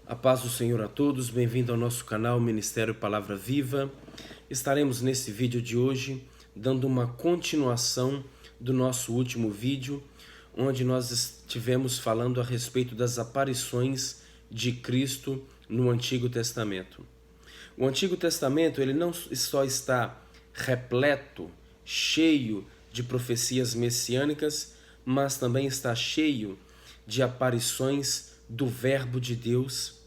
A paz do Senhor a todos, bem-vindo ao nosso canal Ministério Palavra Viva. Estaremos nesse vídeo de hoje dando uma continuação do nosso último vídeo, onde nós estivemos falando a respeito das aparições de Cristo no Antigo Testamento. O Antigo Testamento ele não só está repleto, cheio de profecias messiânicas, mas também está cheio de aparições do Verbo de Deus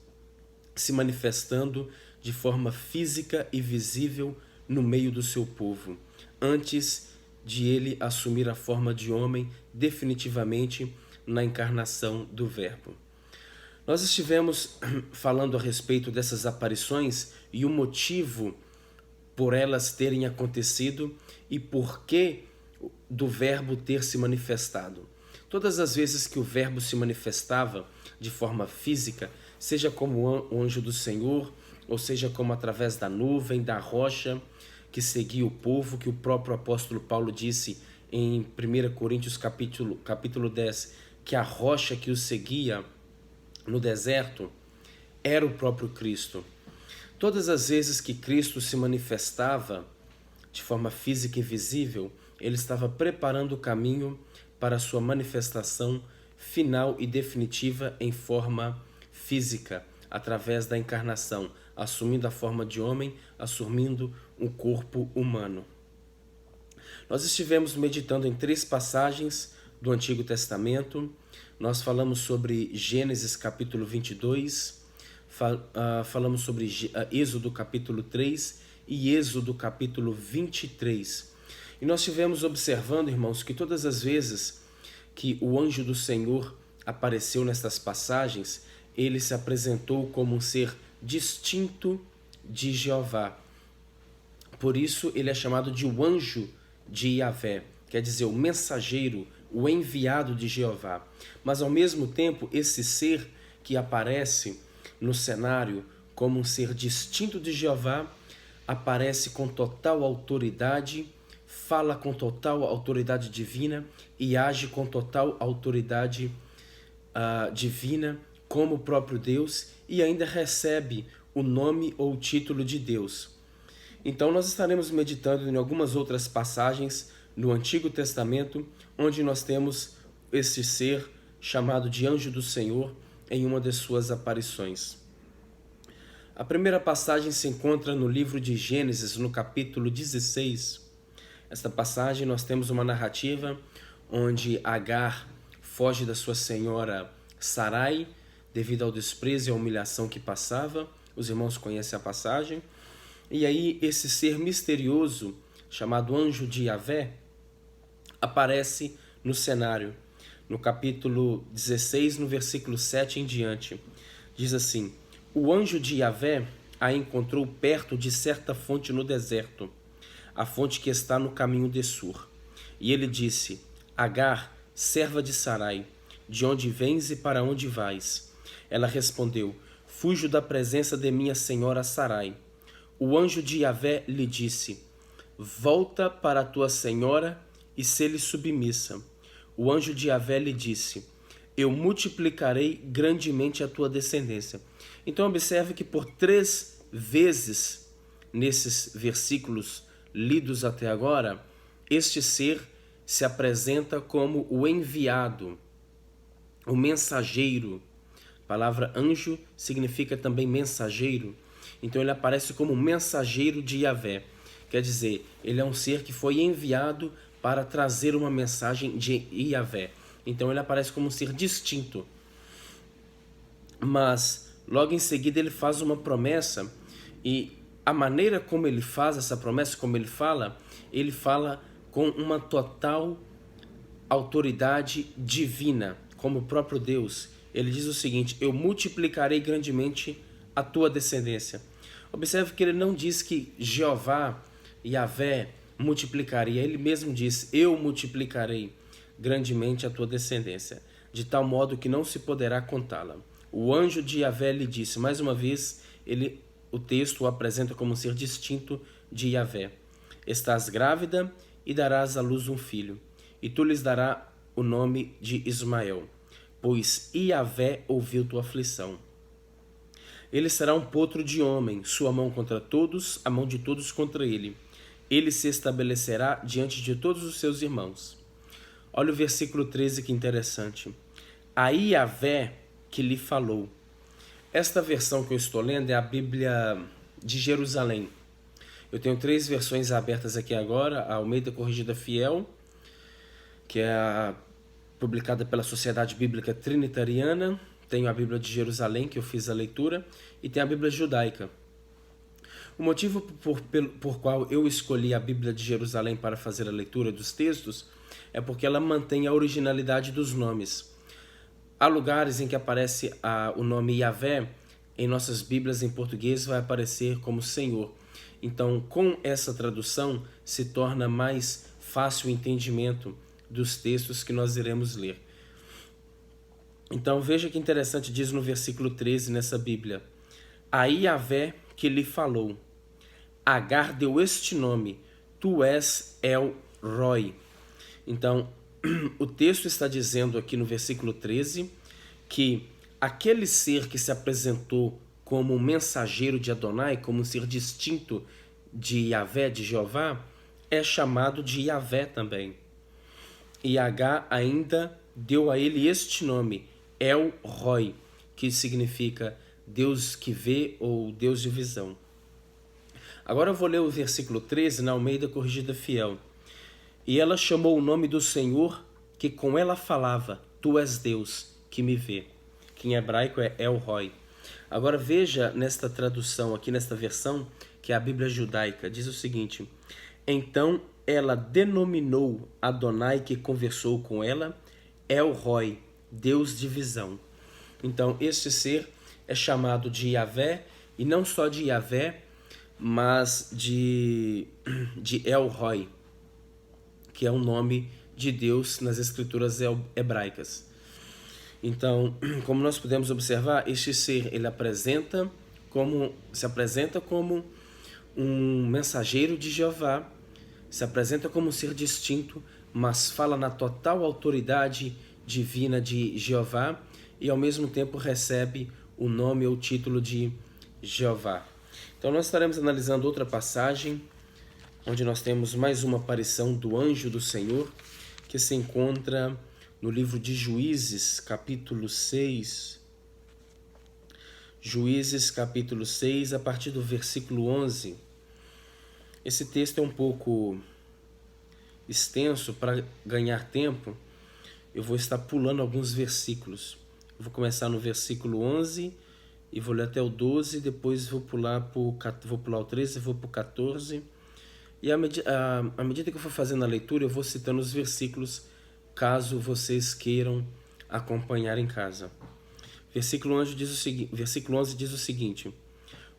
se manifestando de forma física e visível no meio do seu povo, antes de ele assumir a forma de homem definitivamente na encarnação do Verbo. Nós estivemos falando a respeito dessas aparições e o motivo por elas terem acontecido e por que do Verbo ter se manifestado. Todas as vezes que o Verbo se manifestava de forma física, seja como o anjo do Senhor, ou seja como através da nuvem, da rocha que seguia o povo, que o próprio apóstolo Paulo disse em 1 Coríntios capítulo 10, que a rocha que o seguia no deserto era o próprio Cristo. Todas as vezes que Cristo se manifestava de forma física e visível, ele estava preparando o caminho para a sua manifestação final e definitiva em forma física, através da encarnação, assumindo a forma de homem, assumindo um corpo humano. Nós estivemos meditando em 3 passagens do Antigo Testamento. Nós falamos sobre Gênesis capítulo 22, falamos sobre Êxodo capítulo 3 e Êxodo capítulo 23. E nós estivemos observando, irmãos, que todas as vezes que o anjo do Senhor apareceu nestas passagens, ele se apresentou como um ser distinto de Jeová. Por isso ele é chamado de o anjo de Yahvé, quer dizer, o mensageiro, o enviado de Jeová. Mas ao mesmo tempo, esse ser que aparece no cenário como um ser distinto de Jeová, aparece com total autoridade, fala com total autoridade divina e age com total autoridade divina, como o próprio Deus, e ainda recebe o nome ou o título de Deus. Então nós estaremos meditando em algumas outras passagens no Antigo Testamento, onde nós temos esse ser chamado de anjo do Senhor em uma de suas aparições. A primeira passagem se encontra no livro de Gênesis, no capítulo 16. Esta passagem nós temos uma narrativa onde Agar foge da sua senhora Sarai, devido ao desprezo e à humilhação que passava. Os irmãos conhecem a passagem. E aí esse ser misterioso, chamado anjo de Yahvé, aparece no cenário. No capítulo 16, no versículo 7 em diante. Diz assim: o anjo de Yahvé a encontrou perto de certa fonte no deserto, a fonte que está no caminho de Sur. E ele disse: Agar, serva de Sarai, de onde vens e para onde vais? Ela respondeu: fujo da presença de minha senhora Sarai. O anjo de Yahvé lhe disse: volta para a tua senhora e se-lhe submissa. O anjo de Yahvé lhe disse: eu multiplicarei grandemente a tua descendência. Então observe que por 3 vezes nesses versículos lidos até agora, este ser se apresenta como o enviado, o mensageiro. A palavra anjo significa também mensageiro. Então ele aparece como mensageiro de Yahvé. Quer dizer, ele é um ser que foi enviado para trazer uma mensagem de Yahvé. Então ele aparece como um ser distinto. Mas logo em seguida ele faz uma promessa, e a maneira como ele faz essa promessa, como ele fala com uma total autoridade divina, como o próprio Deus. Ele diz o seguinte: eu multiplicarei grandemente a tua descendência. Observe que ele não diz que Jeová, Yahvé, multiplicaria. Ele mesmo diz: eu multiplicarei grandemente a tua descendência, de tal modo que não se poderá contá-la. O anjo de Yahvé lhe disse, mais uma vez, o texto o apresenta como um ser distinto de Yahvé: estás grávida e darás à luz um filho, e tu lhes darás o nome de Ismael, pois Yahvé ouviu tua aflição. Ele será um potro de homem, sua mão contra todos, a mão de todos contra ele. Ele se estabelecerá diante de todos os seus irmãos. Olha o versículo 13, que interessante. Aí Yahvé que lhe falou. Esta versão que eu estou lendo é a Bíblia de Jerusalém. Eu tenho 3 versões abertas aqui agora, a Almeida Corrigida Fiel, que é publicada pela Sociedade Bíblica Trinitariana, tenho a Bíblia de Jerusalém, que eu fiz a leitura, e tem a Bíblia Judaica. O motivo por qual eu escolhi a Bíblia de Jerusalém para fazer a leitura dos textos é porque ela mantém a originalidade dos nomes. Há lugares em que aparece o nome Yahvé, em nossas Bíblias em português vai aparecer como Senhor. Então, com essa tradução, se torna mais fácil o entendimento dos textos que nós iremos ler. Então, veja que interessante, diz no versículo 13 nessa Bíblia. Aí Yahvé que lhe falou. Agar deu este nome, tu és El Roi. Então, o texto está dizendo aqui no versículo 13 que aquele ser que se apresentou como um mensageiro de Adonai, como um ser distinto de Yahvé, de Jeová, é chamado de Yahvé também. E Agar ainda deu a ele este nome, El Roi, que significa Deus que vê ou Deus de visão. Agora eu vou ler o versículo 13 na Almeida Corrigida Fiel. E ela chamou o nome do Senhor, que com ela falava, tu és Deus que me vê. Que em hebraico é El Roi. Agora veja nesta tradução aqui, nesta versão, que é a Bíblia judaica, diz o seguinte. Então ela denominou Adonai que conversou com ela, El Roi, Deus de visão. Então este ser é chamado de Yahvé, e não só de Yahvé, mas de El Roi, que é um nome de Deus nas escrituras hebraicas. Então, como nós podemos observar, este ser ele se apresenta como um mensageiro de Jeová, se apresenta como um ser distinto, mas fala na total autoridade divina de Jeová e ao mesmo tempo recebe o nome ou título de Jeová. Então nós estaremos analisando outra passagem, onde nós temos mais uma aparição do anjo do Senhor, que se encontra no livro de Juízes, capítulo 6. Juízes, capítulo 6, a partir do versículo 11. Esse texto é um pouco extenso, para ganhar tempo, eu vou estar pulando alguns versículos. Eu vou começar no versículo 11 e vou ler até o 12, depois vou pular o 13 e vou para o 14. E à medida que eu for fazendo a leitura, eu vou citando os versículos, caso vocês queiram acompanhar em casa. Versículo 11 diz o seguinte.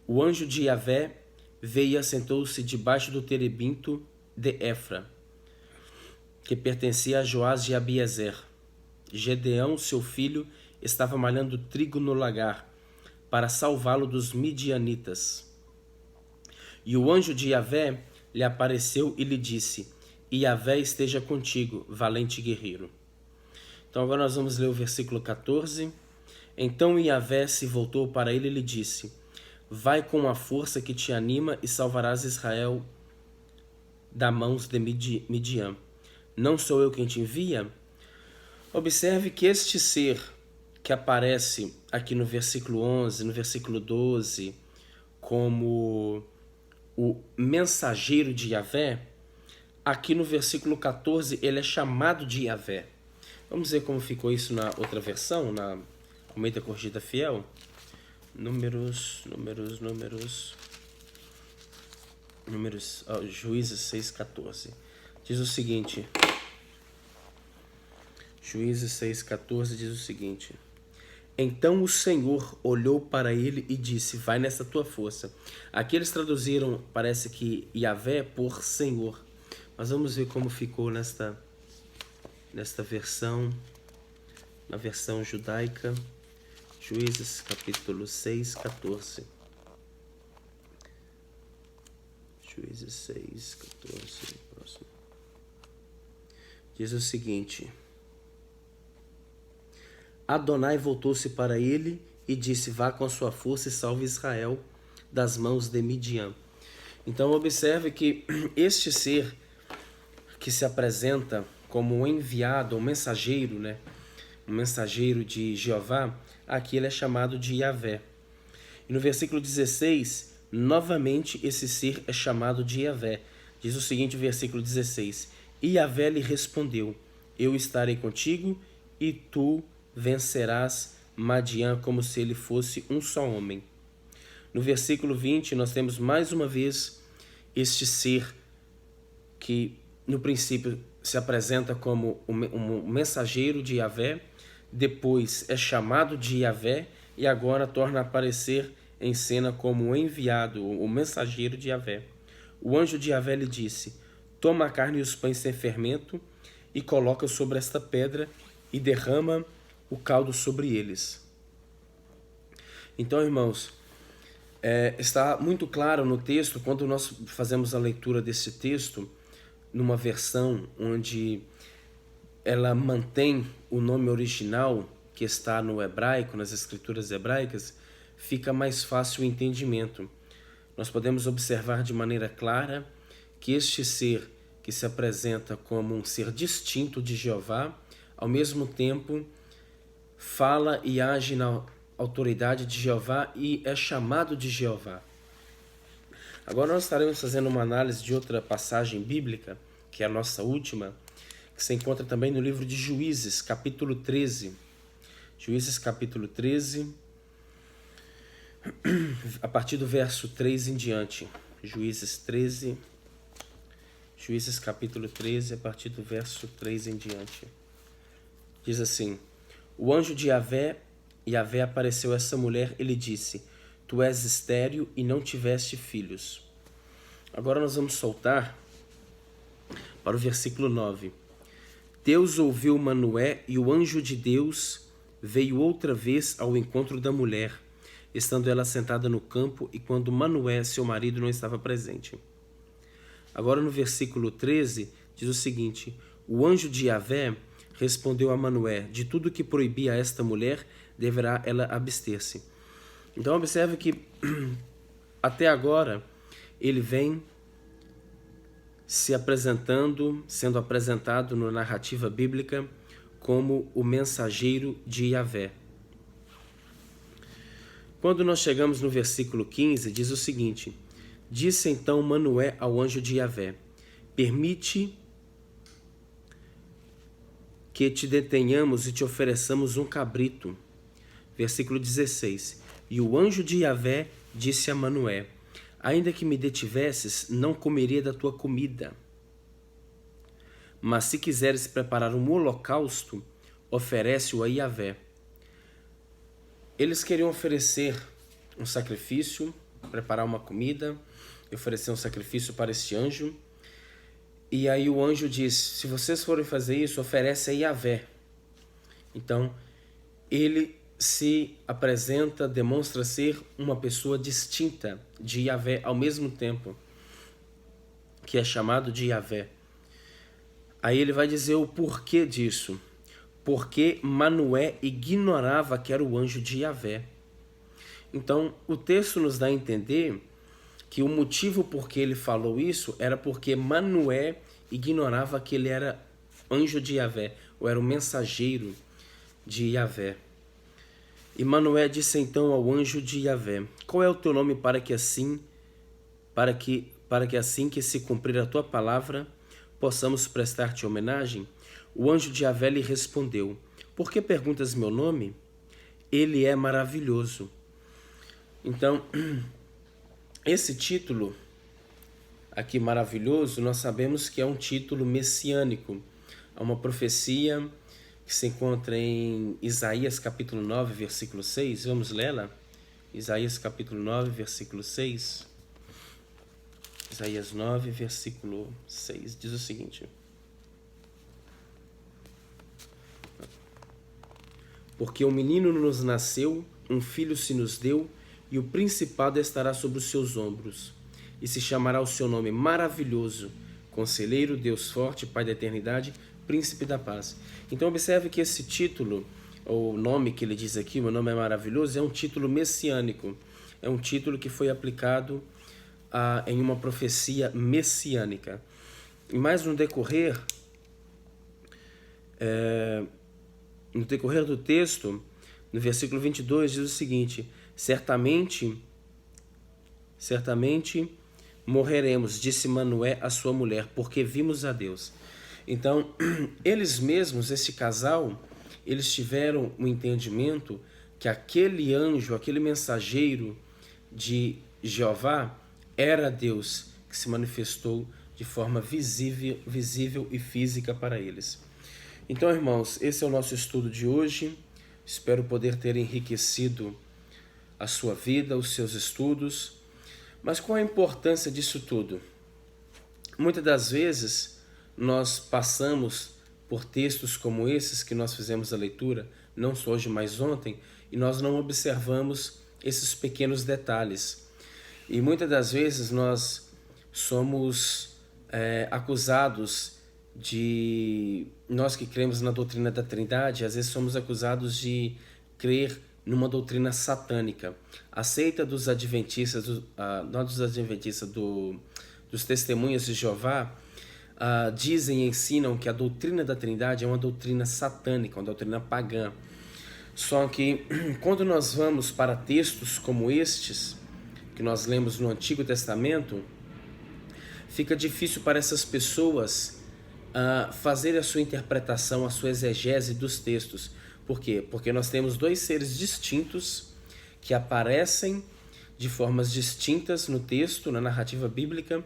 O anjo de Yahvé veio e assentou-se debaixo do terebinto de Efra, que pertencia a Joás de Abiezer. Gedeão, seu filho, estava malhando trigo no lagar, para salvá-lo dos midianitas. E o anjo de Yahvé lhe apareceu e lhe disse, Yahvé esteja contigo, valente guerreiro. Então agora nós vamos ler o versículo 14. Então Yahvé se voltou para ele e lhe disse, vai com a força que te anima e salvarás Israel das mãos de Midian. Não sou eu quem te envia? Observe que este ser que aparece aqui no versículo 11, no versículo 12, como o mensageiro de Yahvé, aqui no versículo 14 ele é chamado de Yahvé. Vamos ver como ficou isso na outra versão, na Almeida Corrigida Fiel. Juízes 6,14. Diz o seguinte. Juízes 6,14 diz o seguinte. Então o Senhor olhou para ele e disse, vai nessa tua força. Aqui eles traduziram, parece que Yahvé por Senhor. Mas vamos ver como ficou nesta versão, na versão judaica. Juízes capítulo 6,14. Juízes 6,14. Próximo. Diz o seguinte. Adonai voltou-se para ele e disse: vá com sua força e salve Israel das mãos de Midian. Então observe que este ser que se apresenta como um enviado, um mensageiro, né? Um mensageiro de Jeová, aqui ele é chamado de Yavé. E no versículo 16, novamente esse ser é chamado de Yavé. Diz o seguinte, versículo 16: E Yavé lhe respondeu: eu estarei contigo e tu vencerás Madian como se ele fosse um só homem. No versículo 20, nós temos mais uma vez este ser que no princípio se apresenta como um mensageiro de Yavé, depois é chamado de Yavé e agora torna a aparecer em cena como o enviado, o mensageiro de Yavé. O anjo de Yavé lhe disse: toma a carne e os pães sem fermento e coloca sobre esta pedra e derrama o caldo sobre eles. Então, irmãos, está muito claro no texto, quando nós fazemos a leitura desse texto, numa versão onde ela mantém o nome original que está no hebraico, nas escrituras hebraicas, fica mais fácil o entendimento. Nós podemos observar de maneira clara que este ser que se apresenta como um ser distinto de Jeová, ao mesmo tempo fala e age na autoridade de Jeová e é chamado de Jeová. Agora nós estaremos fazendo uma análise de outra passagem bíblica, que é a nossa última, que se encontra também no livro de Juízes, capítulo 13. Juízes, capítulo 13, a partir do verso 3 em diante. Juízes 13, Juízes, capítulo 13, a partir do verso 3 em diante. Diz assim: o anjo de Yavé apareceu a essa mulher e lhe disse: tu és estéril e não tiveste filhos. Agora nós vamos soltar para o versículo 9. Deus ouviu Manoé e o anjo de Deus veio outra vez ao encontro da mulher, estando ela sentada no campo e quando Manoé, seu marido, não estava presente. Agora no versículo 13 diz o seguinte: o anjo de Yavé respondeu a Manoé: de tudo que proibia a esta mulher, deverá ela abster-se. Então observe que até agora ele vem se apresentando, sendo apresentado na narrativa bíblica como o mensageiro de Yavé. Quando nós chegamos no versículo 15, diz o seguinte: disse então Manoé ao anjo de Yavé: permite que te detenhamos e te ofereçamos um cabrito. Versículo 16. E o anjo de Yavé disse a Manoé: ainda que me detivesses, não comeria da tua comida. Mas se quiseres preparar um holocausto, oferece-o a Yavé. Eles queriam oferecer um sacrifício, preparar uma comida, e oferecer um sacrifício para este anjo. E aí o anjo diz: se vocês forem fazer isso, oferece a Yavé. Então, ele se apresenta, demonstra ser uma pessoa distinta de Yavé ao mesmo tempo, que é chamado de Yavé. Aí ele vai dizer o porquê disso. Porque Manoé ignorava que era o anjo de Yavé. Então, o texto nos dá a entender que o motivo por que ele falou isso era porque Manoé ignorava que ele era anjo de Yavé, ou era o mensageiro de Yavé. E Manoé disse então ao anjo de Yavé: qual é o teu nome para que assim que se cumprir a tua palavra, possamos prestar-te homenagem? O anjo de Yavé lhe respondeu: por que perguntas meu nome? Ele é maravilhoso. Então, esse título aqui, maravilhoso, nós sabemos que é um título messiânico. É uma profecia que se encontra em Isaías capítulo 9, versículo 6. Vamos lê-la? Isaías capítulo 9, versículo 6. Isaías 9, versículo 6. Diz o seguinte: porque um menino nos nasceu, um filho se nos deu, e o principado estará sobre os seus ombros. E se chamará o seu nome Maravilhoso, Conselheiro, Deus Forte, Pai da Eternidade, Príncipe da Paz. Então observe que esse título o nome que ele diz aqui, meu nome é maravilhoso, é um título messiânico. É um título que foi aplicado em uma profecia messiânica. E mais no decorrer do texto, no versículo 22, diz o seguinte: certamente morreremos, disse Manoé à sua mulher, porque vimos a Deus. Então, eles mesmos, esse casal, eles tiveram o entendimento que aquele anjo, aquele mensageiro de Jeová, era Deus que se manifestou de forma visível e física para eles. Então, irmãos, esse é o nosso estudo de hoje. Espero poder ter enriquecido a sua vida, os seus estudos. Mas qual a importância disso tudo? Muitas das vezes nós passamos por textos como esses que nós fizemos a leitura, não só hoje, mas ontem, e nós não observamos esses pequenos detalhes. E muitas das vezes nós somos acusados de... Nós que cremos na doutrina da Trindade, às vezes somos acusados de crer numa doutrina satânica. A seita dos adventistas, não dos adventistas, dos testemunhas de Jeová, dizem e ensinam que a doutrina da Trindade é uma doutrina satânica, uma doutrina pagã. Só que quando nós vamos para textos como estes, que nós lemos no Antigo Testamento, fica difícil para essas pessoas fazer a sua interpretação, a sua exegese dos textos. Por quê? Porque nós temos dois seres distintos que aparecem de formas distintas no texto, na narrativa bíblica,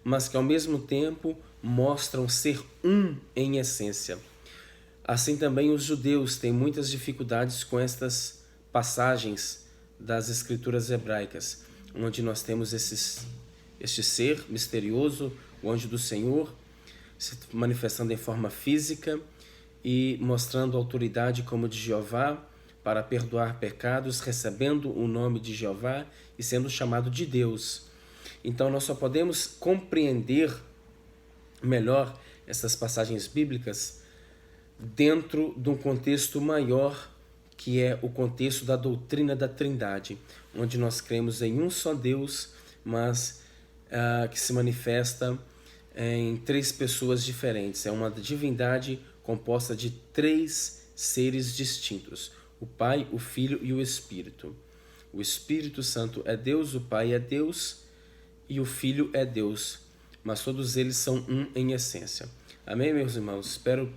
mas que ao mesmo tempo mostram ser um em essência. Assim também os judeus têm muitas dificuldades com estas passagens das escrituras hebraicas, onde nós temos este ser misterioso, o anjo do Senhor, se manifestando em forma física e mostrando autoridade como de Jeová para perdoar pecados, recebendo o nome de Jeová e sendo chamado de Deus. Então nós só podemos compreender melhor essas passagens bíblicas dentro de um contexto maior, que é o contexto da doutrina da Trindade, onde nós cremos em um só Deus, mas que se manifesta em três pessoas diferentes. É uma divindade composta de três seres distintos: o Pai, o Filho e o Espírito. O Espírito Santo é Deus, o Pai é Deus e o Filho é Deus, mas todos eles são um em essência. Amém, meus irmãos? Espero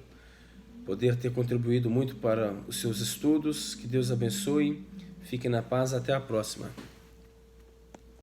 poder ter contribuído muito para os seus estudos. Que Deus abençoe. Fiquem na paz. Até a próxima.